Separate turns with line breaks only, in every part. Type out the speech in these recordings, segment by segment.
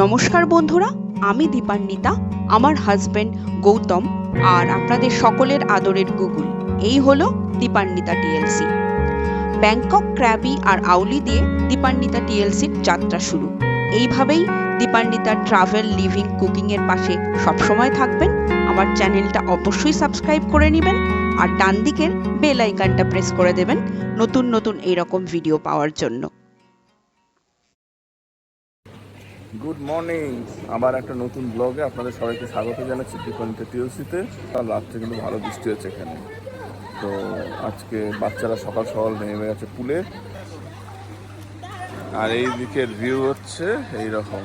নমস্কার বন্ধুরা, আমি দীপান্বিতা, আমার হাজবেন্ড গৌতম আর আপনাদের সকলের আদরের গুগল। এই হলো দীপান্বিতা টিএলসি। ব্যাংকক, ক্র্যাবি আর আউলি দিয়ে দীপান্বিতা টিএলসির যাত্রা শুরু। এইভাবেই দীপান্বিতা ট্রাভেল, লিভিং, কুকিং এর পাশে সবসময় থাকবেন। আমার চ্যানেলটা অবশ্যই সাবস্ক্রাইব করে নেবেন আর ডান দিকের বেল আইকনটা প্রেস করে দেবেন নতুন নতুন এইরকম ভিডিও পাওয়ার জন্য।
গুড মর্নিং, আবার একটা নতুন ব্লগে আপনাদের সবাইকে স্বাগত জানাচ্ছি দীপান্বিতা টিএলসিতে। কাল রাত্রে কিন্তু ভালো বৃষ্টি হচ্ছে এখানে, তো আজকে বাচ্চারা সকাল সকাল নেমে গেছে পুলে। আর এই দিকের ভিউ হচ্ছে এইরকম।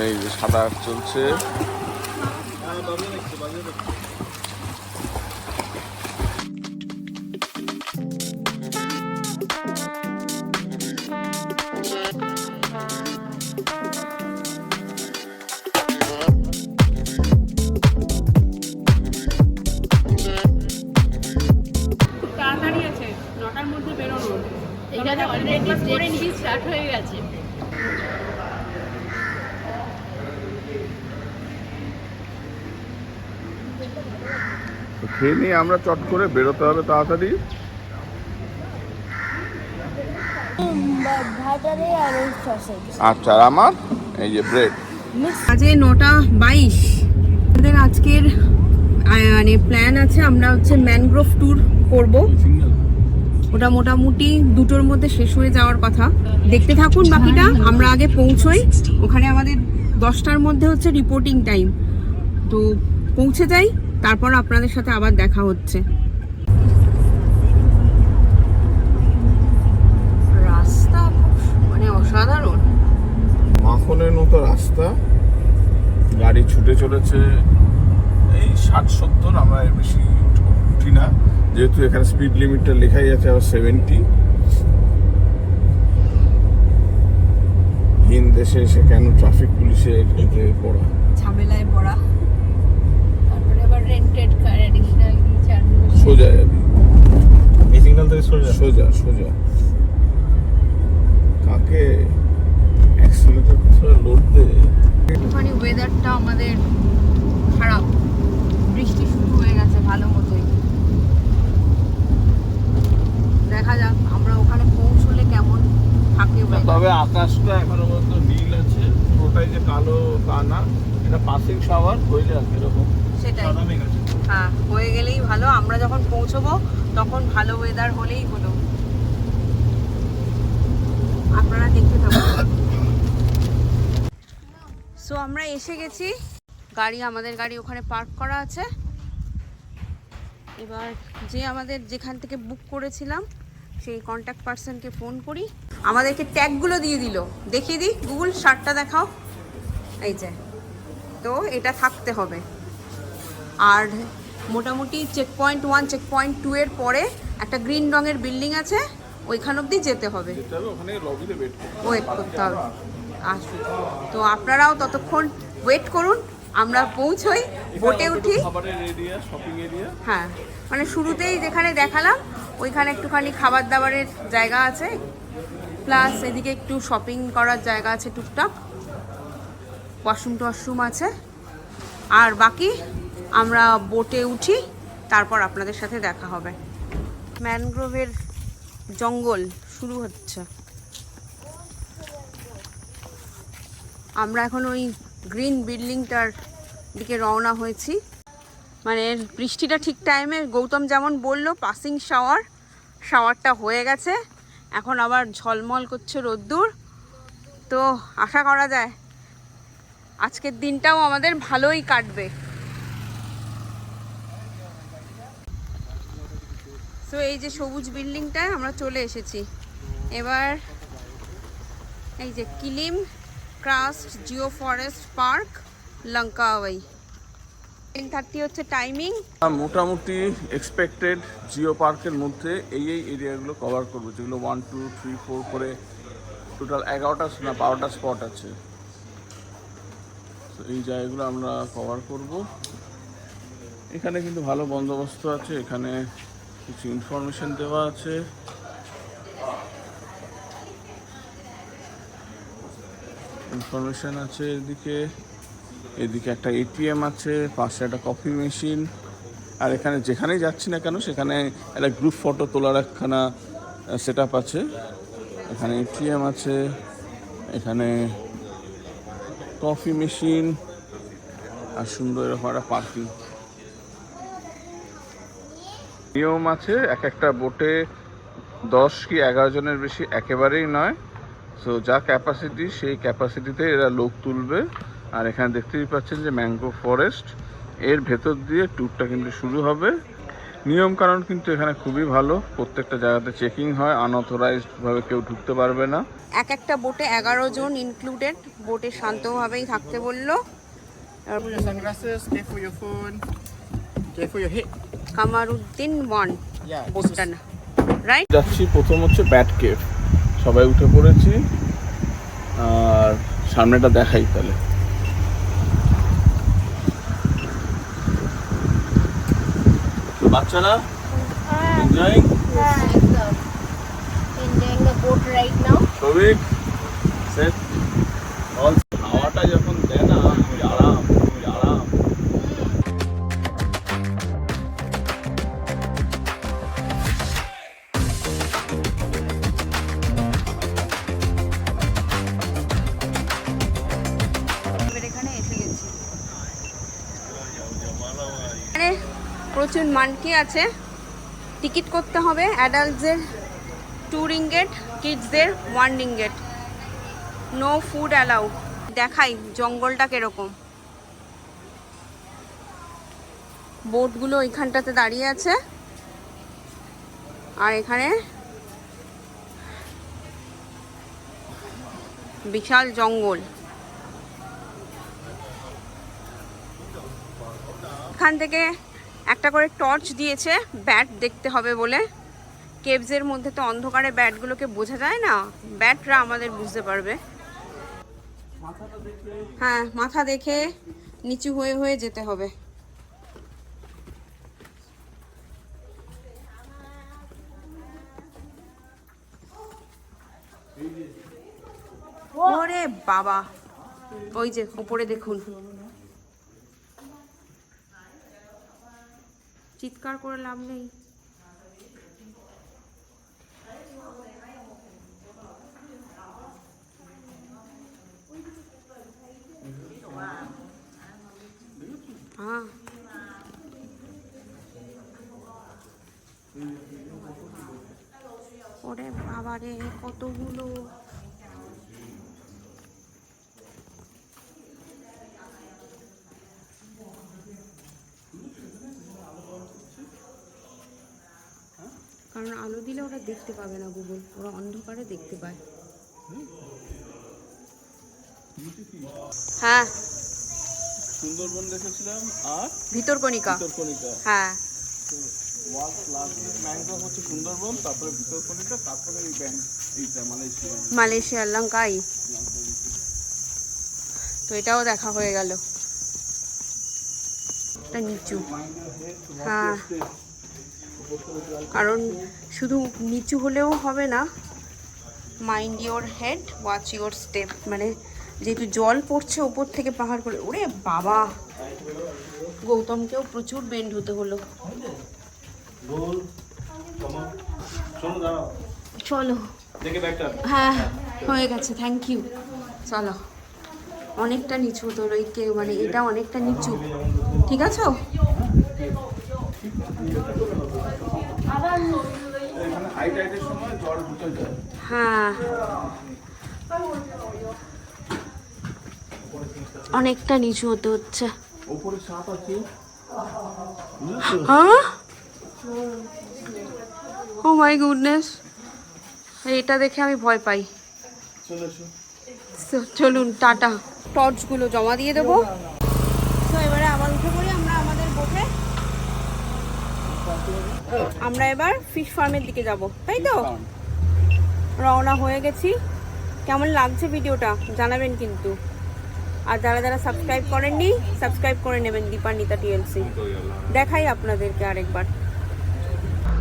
এই যে সাঁতার চলছে।
তাড়াতাড়ি আছে, 9টার মধ্যে বেরোনো। এখানে অলরেডি ব্রেকফাস্ট স্টার্ট হয়ে গেছে।
খেয়ে নিয়ে আমরা চট করে বেরোতে হবে তাড়াতাড়ি। আচ্ছা, আর আমার এই যে ব্রেড।
আজকে 9:22 আমাদের আজকের মানে প্ল্যান আছে। আমরা হচ্ছে ম্যানগ্রোভ ট্যুর করব। ওটা মোটামুটি 2টোর মধ্যে শেষ হয়ে যাওয়ার কথা। দেখতে থাকুন বাকিটা। আমরা আগে পৌঁছই, ওখানে আমাদের 10টার মধ্যে হচ্ছে রিপোর্টিং টাইম, তো পৌঁছে যাই, তারপর আপনাদের সাথে আবার দেখা হচ্ছে। রাস্তা মানে অসাধারণ,
মাখনের মতো রাস্তা, গাড়ি ছুটে চলেছে এই 60-70। আমরা এর বেশি উঠি না, যেহেতু এখানে স্পিড লিমিটটা লেখাই আছে আবার 70। ভিন দেশে এসে কেন ট্রাফিক পুলিশের পড়া,
ঝামেলায় পড়া। তারপরে আবার রেন্টেড কার অ্যাডিশনাল চার্জ।
সোজা যাবি,
এই সিগন্যাল থেকে সোজা
সোজা সোজা। কাকে অ্যাক্সিলারেটর লোড দে।
ওখানে ওয়েদারটা আমাদের খারাপ, বৃষ্টি শুরু হয়ে গেছে ভালো মতোই। দেখা যাক আমরা ওখানে পৌঁছলে কেমন থাকে weather।
তবে আকাশটা এখনো পর্যন্ত নীল আছে, পুরোটাই যে কালো তা না। এটা পাসিং শাওয়ার হয়ে যাক এরকম।
সেটাই,
সাদা মেঘ আছে।
হ্যাঁ, হয়ে গেলেই ভালো। আমরা যখন পৌঁছবো তখন ভালো ওয়েদার হলেই হলো। আপনারা দেখতে থাকুন। সো আমরা এসে গেছি, আমাদের গাড়ি ওখানে পার্ক করা আছে। এবার আমাদের যেখান থেকে বুক করেছিলাম সেই কন্ট্যাক্ট পার্সনকে ফোন করি। আমাদেরকে ট্যাগগুলো দিয়ে দিল, দেখিয়ে দিই। গুগল শার্টটা দেখাও, এই যে। তো এটা থাকতে হবে। আর মোটামুটি চেকপয়েন্ট 1, চেকপয়েন্ট 2 এর পরে একটা গ্রিন রঙের বিল্ডিং আছে, ওইখান অবধি যেতে হবে,
ওখানে লবিতে
ওয়েট করতে হবে। আসুন, তো আপনারাও ততক্ষণ ওয়েট করুন, আমরা পৌঁছই, বোটে উঠি।
খাবারের এরিয়া, শপিং এরিয়া।
হ্যাঁ, মানে শুরুতেই যেখানে দেখালাম ওইখানে একটুখানি খাবার দাবারের জায়গা আছে, প্লাস এদিকে একটু শপিং করার জায়গা আছে টুকটাক, ওয়াশরুম টওয়াশরুম আছে। আর বাকি আমরা বোটে উঠি, তারপর আপনাদের সাথে দেখা হবে। ম্যানগ্রোভের জঙ্গল শুরু হচ্ছে। আমরা এখন ওই গ্রিন বিল্ডিংটার দিকে রওনা হয়েছি। মানে বৃষ্টিটা ঠিক টাইমে, গৌতম যেমন বলল পাসিং শাওয়ারটা হয়ে গেছে, এখন আবার ঝলমল করছে রোদ্দুর। তো আশা করা যায় আজকের দিনটাও আমাদের ভালোই কাটবে। তো এই যে সবুজ বিল্ডিংটায় আমরা চলে এসেছি। এবার এই যে Kilim karst geo forest park, Langkawi. 10:30 হচ্ছে টাইমিং।
মোটামুটি এক্সপেক্টেড জিও পার্কের মধ্যে এই এরিয়াগুলো কভার করবো, যেগুলো 1, 2, 3, 4 করে টোটাল 11টা না 12টা স্পট আছে। তো এই জায়গাগুলো আমরা কভার করব। এখানে কিন্তু ভালো বন্দোবস্ত আছে, এখানে কিছু ইনফরমেশন দেওয়া আছে। ইনফরমেশন আছে এদিকে, এদিকে একটা এটিএম আছে, পাশে একটা কফি মেশিন। আর এখানে যেখানেই যাচ্ছি না কেন সেখানে একটা গ্রুপ ফটো তোলার একখানা সেট আপ আছে। এখানে এটিএম আছে, এখানে কফি মেশিন, আর সুন্দর এরকম একটা পার্কিং। নিয়ম আছে, এক একটা বোটে 10 কি 11 জনের বেশি একেবারেই নয়। সো যা ক্যাপাসিটি সেই ক্যাপাসিটিতে এরা লোক তুলবে। আর এখানে দেখতেই পাচ্ছেন যে ম্যানগ্রোভ ফরেস্ট, এর ভেতর দিয়ে ট্যুরটা কিন্তু শুরু হবে। নিয়ম কারণ কিন্তু এখানে খুবই ভালো, প্রত্যেকটা জায়গাতে চেকিং হয়, আনঅথরাইজডভাবে কেউ ঢুকতে পারবে না।
এক একটা বোটে 11 জন ইনক্লুডেড, বোটে শান্তভাবেই থাকতে বললো।
Put your sunglasses, careful your phone, careful your head.
Kamaruddin 1
Yeah,
বোটটা না, রাইট?
যাচ্ছি, প্রথম হচ্ছে ব্যাট কেভ, সবাই উঠে পড়েছি। আর সামনেটা দেখাই তাহলে। তো বাচ্চারা enjoying?
Enjoying the boat right now.
সবিক সেট অল। হাওয়াটা যখন দেয় না, ওই আরাম, ওই আরাম।
এখানে এসে গেছি। এখানে প্রচুর মানকি আছে, টিকিট করতে হবে। অ্যাডাল্টসদের 2 রিঙ্গেট, কিডসদের 1 রিঙ্গেট। No food allow. দেখাই জঙ্গলটা কিরকম। বোটগুলো ওইখানটাতে দাঁড়িয়ে আছে, আর এখানে বিশাল জঙ্গল। এখান থেকে একটা করে টর্চ দিয়েছে, ব্যাট দেখতে হবে বলে। কেভসের মধ্যে তো অন্ধকারে ব্যাটগুলোকে বোঝা যায় না, ব্যাটরা আমাদের বুঝতে পারবে। হ্যাঁ, মাথা দেখে নিচু হয়ে হয়ে যেতে হবে। ওরে বাবা, ওই যে উপরে দেখুন। চিৎকার করে লাভ নেই। হ্যাঁ, ওরে বাবা রে, কতগুলো। কারণ আলো দিলে ওরা দেখতে পাবে না, গুগল ওরা অন্ধকারে দেখতে পায়। হ্যাঁ,
সুন্দরবন দেখেছিলাম আর
ভিতরকণিকা।
ভিতরকণিকা।
হ্যাঁ,
ম্যানগ্রোভ হচ্ছে সুন্দরবন, তারপরে ভিতরকণিকা, তারপরে এই ব্যাংক, এইটা মালয়েশিয়া।
মালয়েশিয়া লঙ্কাই। তো এটাও দেখা হয়ে গেল। এটা নিচু। হ্যাঁ, কারণ শুধু নিচু হলেও হবে না, mind your head, watch your step. মানে যেহেতু জল পড়ছে ওপর থেকে পাহাড় করে। ওরে বাবা, গৌতমকেও প্রচুর বেন্ড হতে হলো। চলো, হ্যাঁ হয়ে গেছে, থ্যাংক ইউ। চলো, অনেকটা নিচু তোর ওই মানে এটা অনেকটা নিচু, ঠিক আছে?
এখানে হাই টাইডের সময় জল ঢুকে যায়।
হ্যাঁ, অনেকটা নিচু হতে হচ্ছে।
উপরে সাপ আছে।
হ্যাঁ, ও মাই গুডনেস, এটা দেখে আমি ভয় পাই। চলুন, টাটা। টর্চগুলো জমা দিয়ে দেবো। তো এবারে আবার উঠে পড়ি আমরা আমাদের বোটে। আমরা এবার ফিশ ফার্মের দিকে যাব, তাই তো? রওনা হয়ে গেছি। কেমন লাগছে ভিডিওটা জানাবেন কিন্তু। আর যারা যারা সাবস্ক্রাইব করেননি সাবস্ক্রাইব করে নেবেন দীপান্বিতা টিএলসি। দেখাই আপনাদেরকে আরেকবার।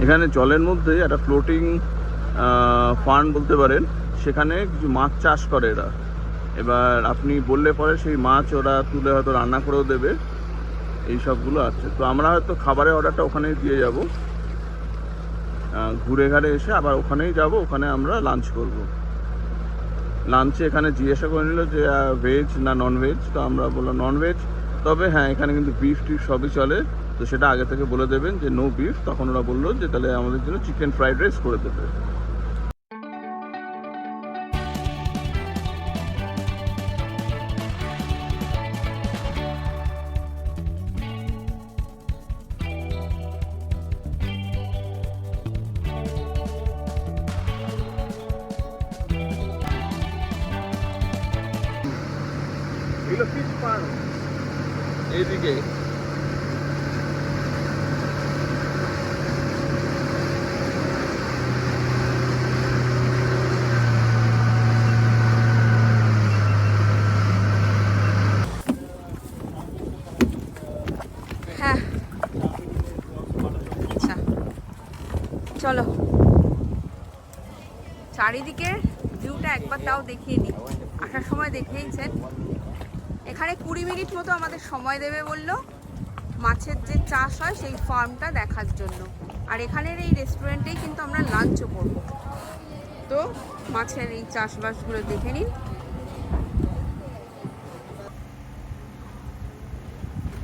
এখানে জলের মধ্যে একটা ফ্লোটিং ফার্ম বলতে পারেন, সেখানে কিছু মাছ চাষ করে এরা। এবার আপনি বললে পরে সেই মাছ ওরা তুলে হয়তো রান্না করেও দেবে, এই সবগুলো আছে। তো আমরা হয়তো খাবারের অর্ডারটা ওখানেই দিয়ে যাব, ঘুরে ঘাড়ে এসে আবার ওখানেই যাব, ওখানে আমরা লাঞ্চ করব। লাঞ্চে এখানে জিজ্ঞাসা করে নিল যে ভেজ না নন ভেজ, তো আমরা বললাম নন ভেজ, তবে হ্যাঁ এখানে কিন্তু বিফ টিফ সবই চলে, তো সেটা আগে থেকে বলে দেবেন যে নো বিফ। তখন ওরা বললো যে তাহলে আমাদের জন্য চিকেন ফ্রাইড রাইস করে দেবে। এইদিকে
হ্যাঁ আচ্ছা চলো চারিদিকের ভিউটা একবার তাও দেখিয়ে দিই। আসার সময় দেখেইছেন, এখানে 20 মিনিট মতো আমাদের সময় দেবে বললো মাছের যে চাষ হয় সেই ফার্মটা দেখার জন্য। আর এখানের এই রেস্টুরেন্টেই কিন্তু আমরা লাঞ্চও করব। তো মাছের এই চাষবাসগুলো দেখে নিন।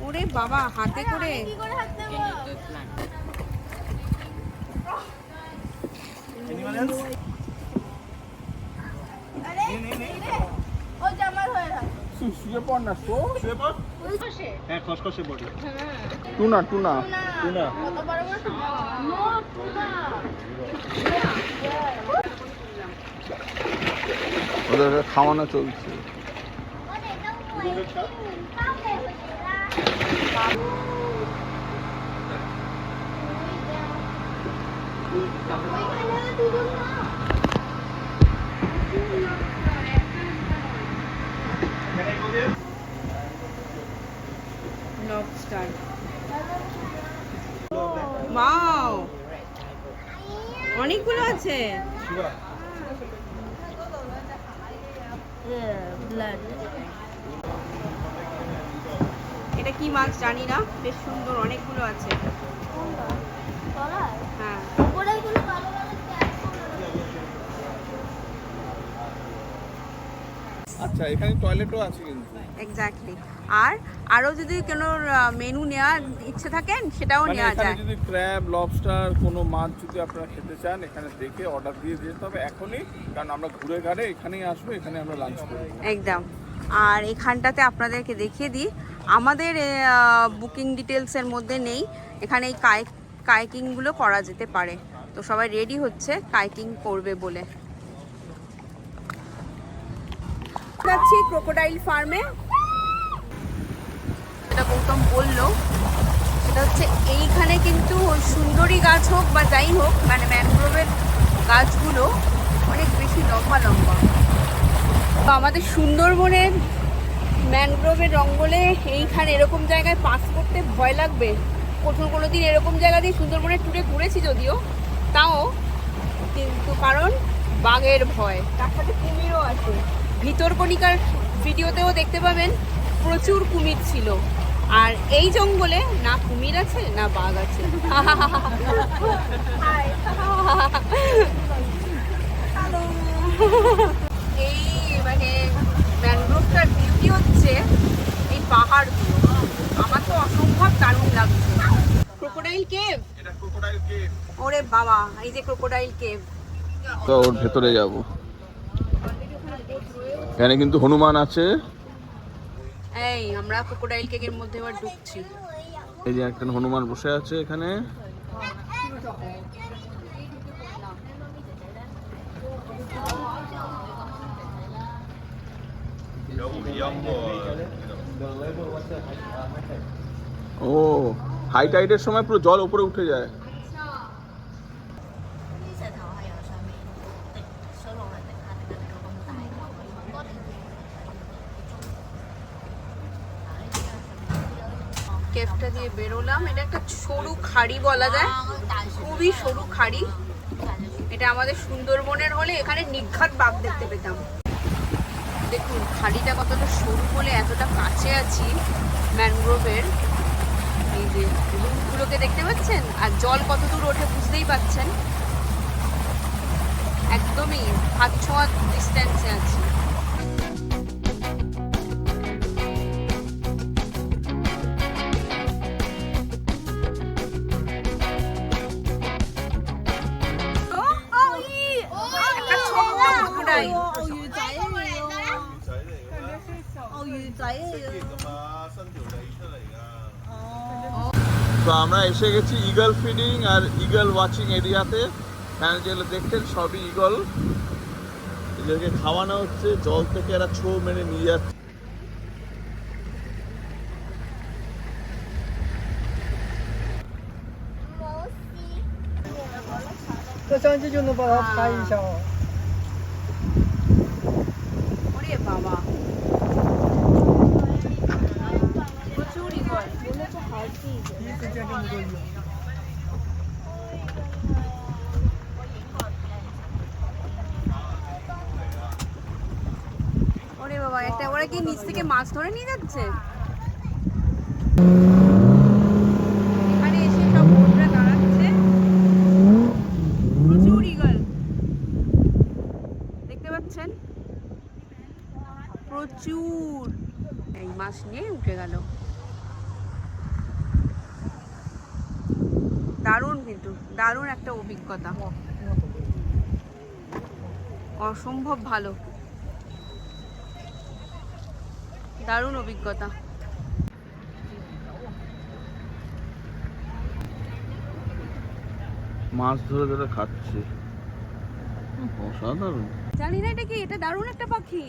ওরে বাবা, হাতে করে
শুয়ে পড় না,
হ্যাঁ খসখসে বডি।
টুনা টুনা
টুনা
ওদের খাওয়ানো চলছে।
লবস্টার, ওয়াও অনেকগুলো আছে। এটা কি মাছ জানি না, বেশ সুন্দর, অনেকগুলো আছে। হ্যাঁ
আচ্ছা, এখানে টয়লেটও আছে কিন্তু।
এক্স্যাক্টলি। আর আরো যদি কোনো মেনু নেওয়ার ইচ্ছে থাকেন সেটাও
মানে
নেওয়া
এখানে
যায়।
যদি ক্র্যাব, লবস্টার, কোনো মাছ যদি আপনারা খেতে চান, এখানে দেখে অর্ডার দিয়ে যেতে হবে এখনই, কারণ আমরা ঘুরে ঘাড়ে এখানেই আসবো, এখানে আমরা লাঞ্চ করবো।
একদম। আর এখানটাতে আপনাদেরকে দেখিয়ে দিই, আমাদের বুকিং ডিটেলসের মধ্যে নেই, এখানে এই কাইকিংগুলো করা যেতে পারে। তো সবাই রেডি হচ্ছে কাইকিং করবে বলে। যাচ্ছি ক্রোকোডাইল ফার্মে। এটা গৌতম বললো, সেটা হচ্ছে এইখানে কিন্তু সুন্দরী গাছ হোক বা যাই হোক, মানে ম্যানগ্রোভের গাছগুলো অনেক বেশি লম্বা লম্বা। তো আমাদের সুন্দরবনের ম্যানগ্রোভের জঙ্গলে এইখানে এরকম জায়গায় পাস করতে ভয় লাগবে। কোনো দিন এরকম জায়গা দিয়ে সুন্দরবনের ট্যুরে ঘুরেছি যদিও, তাও কিন্তু কারণ বাঘের ভয়, তার সাথে কুমিরও আছে। ভিতরকণিকার ভিডিওতেও দেখতে পাবেন প্রচুর কুমির ছিল। আর এই জঙ্গলে না কুমির আছে না বাঘ আছে। এই মানে ম্যানগ্রোভটার বিউটি হচ্ছে এই পাহাড়গুলো, আমার তো অসম্ভব দারুণ লাগছে। ক্রোকোডাইল কেভ,
এটা ক্রোকোডাইল কেভ।
ওরে বাবা, এই যে ক্রোকোডাইল কেভ।
তো ওর ভেতরে যাব। এখানে কিন্তু হনুমান আছে।
এই আমরা ক্রোকোডাইল কেভের মধ্যে এবার ঢুকছি।
এই যে একটা হনুমান বসে আছে এখানে। ও, হাই টাইডের সময় পুরো জল উপরে উঠে যায়।
দিয়ে বেরোলাম। এটা একটা সরু খাড়ি বলা যায়, খুবই সরু খাড়ি। এটা আমাদের সুন্দরবনের হলে এখানে নিঘাত বাঘ দেখতে পেতাম। দেখুন খাড়িটা কতটা সরু বলে এতটা কাছে আছি ম্যানগ্রোভের। এই যে রুটগুলোকে দেখতে পাচ্ছেন, আর জল কত দূর ওঠে বুঝতেই পাচ্ছেন। একদমই হাত ছোঁয়া ডিস্টেন্সে আছি। একটা ছোট্ট crocodile।
তো আমরা এসে গেছি ইগল ফিডিং আর ইগল ওয়াচিং এরিয়াতে। এখানে যেগুলো দেখছেন সবই ইগল, এদেরকে খাওয়ানো হচ্ছে। জল থেকে এরা ছো মেরে নিয়ে যাচ্ছে।
ওরে বাবা, প্রচুর ইগল। ওরে বাবা, একটা ওরা কি নিচ থেকে মাছ ধরে নিয়ে যাচ্ছে? এখানে এসে সব বোটরা দাঁড়াচ্ছে, প্রচুর ইগল দেখতে পাচ্ছেন, প্রচুর। এই মাছ নিয়ে উঠে গেল। দারুণ, কিন্তু দারুণ একটা অভিজ্ঞতা, অসম্ভব ভালো, দারুণ অভিজ্ঞতা।
মাছ ধরে ধরে খাচ্ছে, অসাধারণ।
জানি না এটা কি, এটা দারুণ একটা পাখি।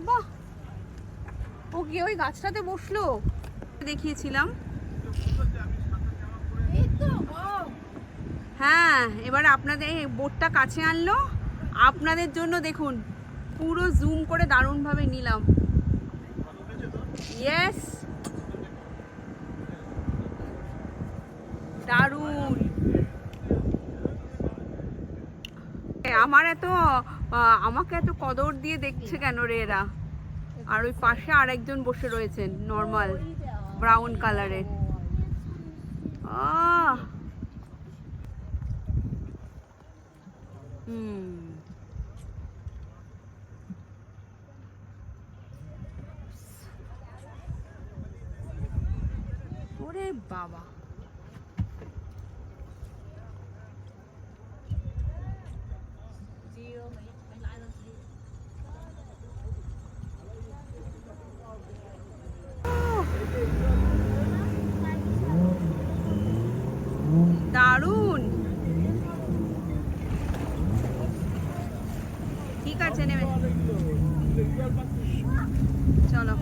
বাহ, ও গিয়ে ওই গাছটাতে বসলো। দেখিয়েছিলাম। হ্যাঁ, এবার আপনাদের বোটটা কাছে আনলো আপনাদের জন্য। দেখুন পুরো জুম করে দারুণভাবে নিলাম। ইয়েস, দারুণ। আমাকে এত কদর দিয়ে দেখছে কেন রে এরা? আর ওই পাশে আরেকজন বসে রয়েছেন, নর্মাল ব্রাউন কালারের। ওরে বাবা, দারুণ। ঠিক আছে, নেবে চলো।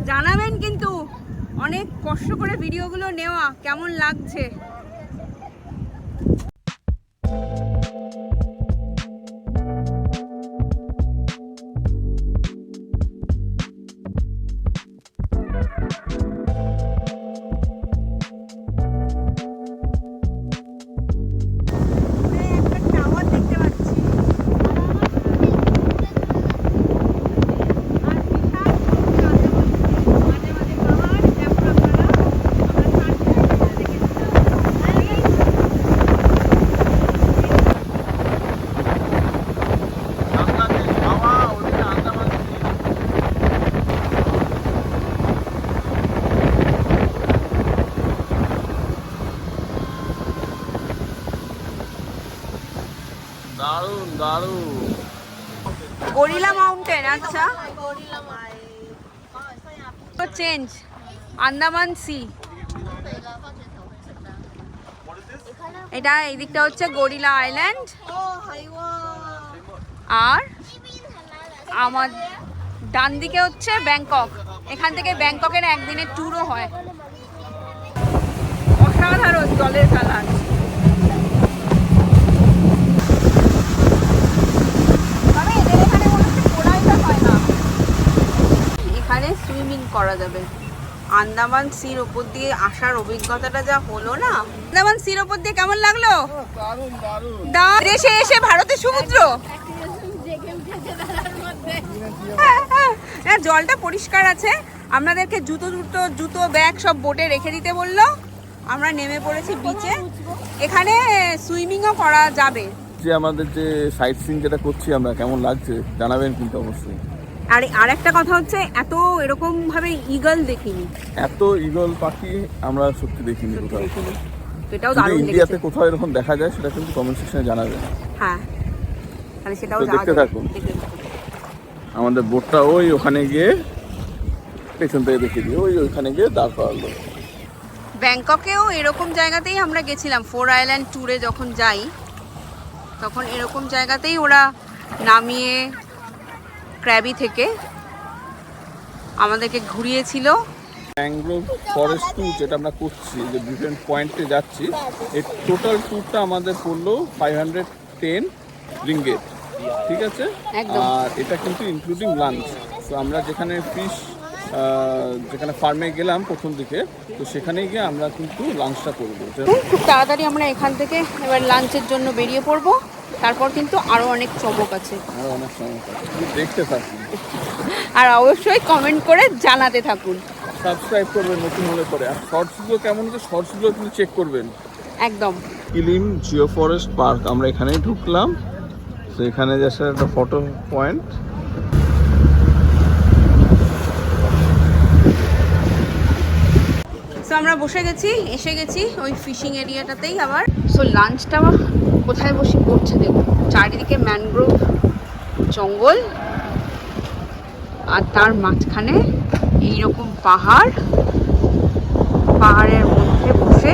জানাবেন কিন্তু, অনেক কষ্ট করে ভিডিওগুলো নেওয়া, কেমন লাগছে।
দারুণ দারুণ।
গরিলা মাউন্টেন, আচ্ছা চেঞ্জ, আন্দামান সি। এটা এই দিকটা হচ্ছে গরিলা আইল্যান্ড, আর আমার ডান দিকে হচ্ছে ব্যাংকক। এখান থেকে ব্যাংককের একদিনের ট্যুরও হয়। অসাধারণ জলের কালার। এখানে সুইমিং করা যাবে। আন্দামান সির ওপর দিয়ে আসার অভিজ্ঞতাটা যা হলো না, আন্দামান সির ওপর দিয়ে কেমন লাগলো?
দারুণ দারুণ।
দেশে এসে ভারতের সমুদ্র, হ্যাঁ জলটা পরিষ্কার আছে। আপনাদেরকে জুতো ব্যাগ সব বোটে রেখে দিতে বললো। আমরা নেমে পড়েছি বিচে, এখানে সুইমিংও করা যাবে।
যে আমাদের যে সাইট সিন যেটা করছি আমরা, কেমন লাগছে জানাবেন কিন্তু অবশ্যই।
আর একটা কথা হচ্ছে, এত এরকম ভাবে ঈগল দেখিনি,
এত ঈগল পাখি আমরা সত্যি দেখিনি কোথাও।
তো এটাও
যদি
দারুণ
ইন্ডিয়াতে
লেগেছে।
কোথাও এরকম দেখা যায় সেটা কিন্তু কমেন্ট সেকশনে জানাবেন।
হ্যাঁ, তাহলে সেটাও
তো
যাওয়া
দেখতে
যাবে।
থাকুন।
দেখতে থাকুন।
আমাদের বোটটা ওখানে গিয়ে পেছন থেকে দেখে দিয়ে ওইখানে গিয়ে দাঁড় করালো।
ব্যাংককেও এরকম জায়গাতেই আমরা গেছিলাম, 4 আইল্যান্ড ট্যুরে যখন যাই তখন এরকম জায়গাতেই ওরা নামিয়ে ক্র্যাবি থেকে আমাদেরকে ঘুরিয়েছিল।
ম্যানগ্রোভ ফরেস্ট ট্যুর যেটা আমরা করছি, যে ডিফারেন্ট পয়েন্টে যাচ্ছি, এর টোটাল ট্যুরটা আমাদের পড়লো 510 রিঙ্গিট, ঠিক আছে?
একদম।
আর এটা কিন্তু ইনক্লুডিং লাঞ্চ। তো আমরা যেখানে যেখানে ফার্মে গেলাম প্রথম দিকে, তো সেখানে গিয়ে আমরা কিন্তু লাঞ্চটা করবো।
খুব তাড়াতাড়ি আমরা এখান থেকে এবার লাঞ্চের জন্য বেরিয়ে পড়বো। তারপর কিন্তু আরও অনেক চমক আছে,
আর অনেক সময় দেখতে থাকুন,
আর অবশ্যই কমেন্ট করে জানাতে থাকুন।
সাবস্ক্রাইব করবেন নতুন হলে পরে। আর শর্টসগুলো কেমন হচ্ছে, শর্টসগুলো কিন্তু চেক করবেন।
একদম।
কিলিম জিও ফরেস্ট পার্ক, আমরা এখানেই ঢুকলাম। তো এখানে যাচ্ছে একটা ফটো পয়েন্ট।
সো আমরা এসে গেছি ওই ফিশিং এরিয়াটাতেই আবার। সো লাঞ্চটা কোথায় বসে করছে দেখুন, চারিদিকে ম্যানগ্রোভ জঙ্গল, আর তার মাঝখানে এইরকম পাহাড়ের মধ্যে বসে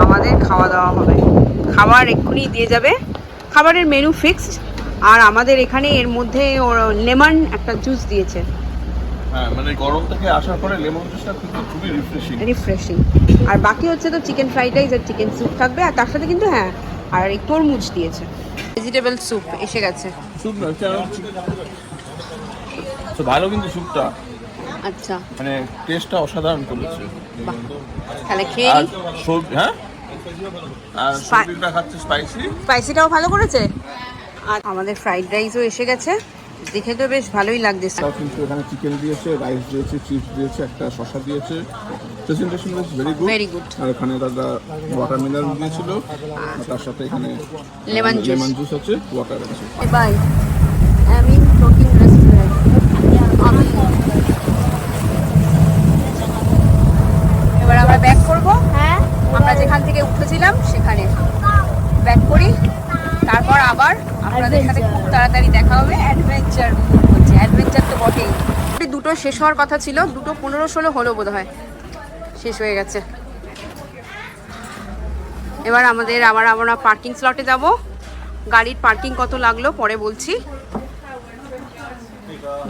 আমাদের খাওয়া দাওয়া হবে। খাবার এক্ষুনি দিয়ে যাবে, খাবারের মেনু ফিক্সড। আর আমাদের এখানে এর মধ্যে লেমন একটা জুস দিয়েছে,
হ্যাঁ, মানে গরম থেকে আসার পরে লেমন জুসটা কিন্তু খুবই
রিফ্রেশিং। আর বাকি হচ্ছে তো চিকেন ফ্রাইড রাইস আর চিকেন স্যুপ থাকবে, আর তার সাথে কিন্তু হ্যাঁ, আর এই তরমুজ দিয়েছে। ভেজিটেবল স্যুপ এসে গেছে।
স্যুপ না, তো ভালো কিন্তু স্যুপটা,
আচ্ছা,
মানে টেস্টটা অসাধারণ করেছে।
বাহ, তাহলে খেয়ে
আর
নিই।
সবজি, হ্যাঁ, আর সবজিটা খাচ্ছে স্পাইসি।
স্পাইসিটাও ভালো করেছে। আর আমাদের ফ্রাইড রাইসও এসে গেছে, দেখে তো বেশ ভালোই লাগতেছে।
তাও কিন্তু এখানে চিকেন দিয়েছে, রাইস দিয়েছে, চিপস দিয়েছে, একটা শসা দিয়েছে। Presentation was very good.
Very good.
আর এখানে দাদা ওয়াটারমেলন দিয়েছিল, আর তার সাথে এখানে
লেমন
জুস আছে, ওয়াটার আছে।
বাই আমি টকিং রেস্টুরেন্ট। এবার আমরা ব্যাক করব।
হ্যাঁ
আমরা যেখান থেকে উঠেছিলাম সেখানে ব্যাক করি, তারপর আবার আপনাদের সাথে খুব তাড়াতাড়ি দেখা হবে। অ্যাডভেঞ্চার তো বটেই। দুটো শেষ হওয়ার কথা ছিল, 2:15-16 হলো বোধহয়, শেষ হয়ে গেছে। এবার আমরা পার্কিং স্লটে যাব। গাড়ির পার্কিং কত লাগলো পরে বলছি।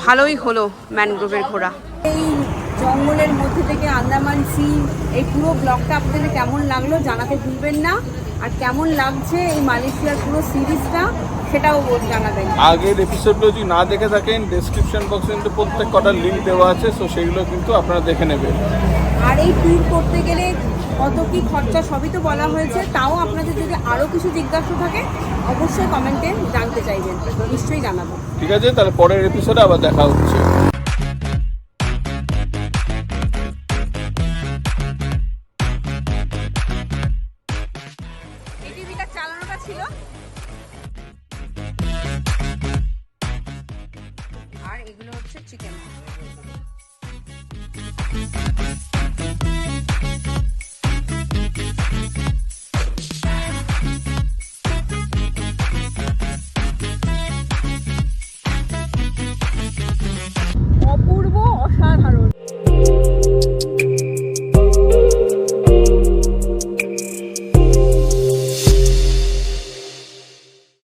ভালোই হলো ম্যানগ্রোভের ঘোরা। এই জঙ্গলের মধ্যে থেকে আন্দামান সি, এই পুরো ব্লগটা আপনাদের কেমন লাগলো জানাতে ভুলবেন না। আর কেমন লাগছে এই মালয়েশিয়ার পুরো সিরিজটা সেটাও জানাবেন।
আগের এপিসোডগুলো যদি না দেখে থাকেন, ডেসক্রিপশন বক্সে কিন্তু প্রত্যেক কটার লিঙ্ক দেওয়া আছে, সো সেগুলো কিন্তু আপনারা দেখে নেবেন।
আর এই ট্যুর করতে গেলে কত কি খরচা সবই তো বলা হয়েছে, তাও আপনাদের যদি আরও কিছু জিজ্ঞাসা থাকে অবশ্যই কমেন্টে জানতে চাইবেন, নিশ্চয়ই জানাবো।
ঠিক আছে, তাহলে পরের এপিসোডে আবার দেখা হচ্ছে।